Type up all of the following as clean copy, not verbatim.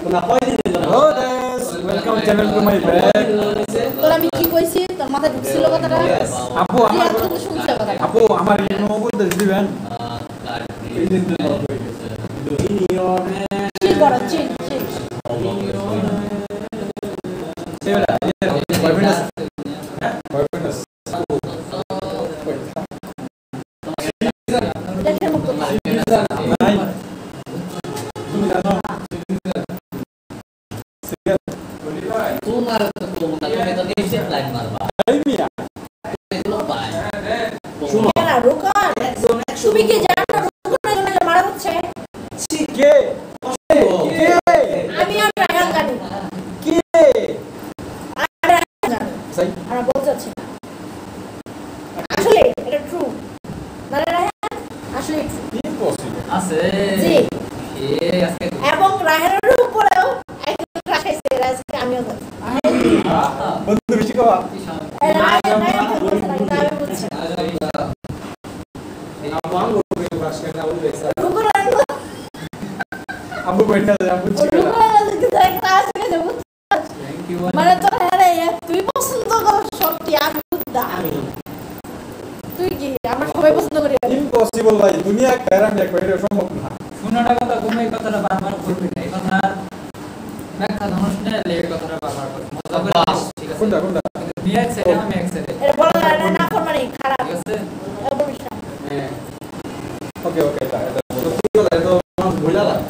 Hello guys, welcome channel to my bag. তোর আমি কি কইছি তোর মাথায় ঢুকছিল কথাটা আপু আমার শুনছে কথাটা আপু আমার ইনো বলতে দিবেন চিল করো চিল চিল সেটা বয়ফ্রেন্ড দেখের মতো নাই তুমি জানো তোমার তো তুমি তো নিচে লাইন মারবা এই মিয়া এগুলো পায় শুনো না রুকো তুমি কি জানো রুকো না মারা হচ্ছে কে আমি আর রায়হান জানি কে আর রায়হান জানি সাই আমরা বলতে চাচ্ছি না আসলে এটা ট্রু না রায়হান আসলে ট্রু ইম্পসিবল আছে জি এ আজকে এবং রায়হানের উপরেও একজন ক্রাশ খাইছে আজকে আমিও জানি বন্ধু বেশি কওয়া আবু बैठा है আবু মানে তো হ্যাঁ তুই পছন্দ কর সত্যি আমি দামি তুই কি আমরা সবাই পছন্দ করি ইম্পসিবল ভাই দুনিয়া কারাম এক বাইরে সম্ভব না শুনোটা কথা তুমি এই কথাটা বারবার করবে না এই কথা ব্যাখ্যা ধনুষ না এই কথাটা বারবার করবে মজা করে ঠিক আছে কোনটা কোনটা তুমি এক সেকেন্ড আমি এক সেকেন্ড এটা বলা যায় না ফরমানি খারাপ ঠিক আছে অবশ্যই হ্যাঁ ওকে ওকে এটা সত্যি কথা এটা আমার ভুলা লাগে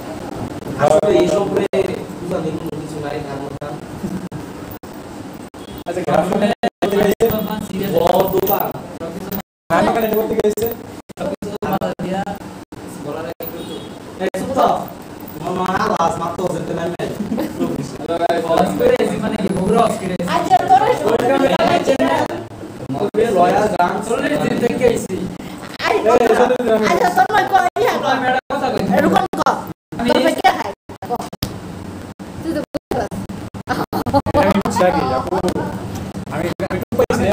আসলে এই সবরে পূজা দেখুন কিছু নাই ধারণা আচ্ছা গ্রাফিক সিরিয়াস বড় দোকান খানা খানে করতে গেছে সবকিছু মাথা দিয়া বলার আগে একটু এই সুতা মামা আলাস মাত্র যেতে নাই নাই বস করে মানে কি বগুড়া অস করে আচ্ছা তোরা ওকে লয়াল গান চলে দিন থেকে আইছি আচ্ছা তোর নয় কই আমি একটা কথা কই এরকম কর আমি তোর কে খাই তুই তো আমি চাকি আপু আমি একটু পাইছি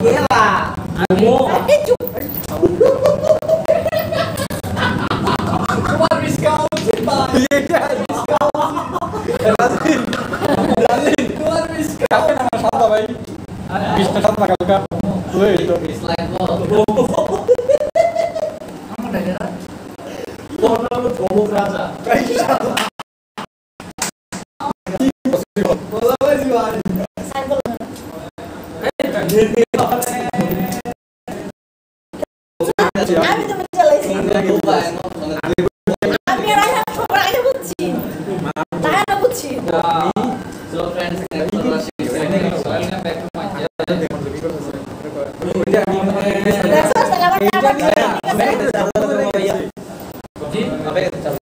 কেলা আমি চুপ তোমার ডিসকাউন্ট তোমার ডিসকাউন্ট আমার সাদা ভাই 20 টাকা সাদা কালকা ওই তো ডিসলাইক আমার দেখা তোর নাম প্রমোদ রাজা বলা হয়েছে ভাই সাইকেল আমি তো চালাইছি আমি রায়হান সবার আগে বুঝছি রায়হান বুঝছি So friends, welcome back to my channel. দেখছ টাকা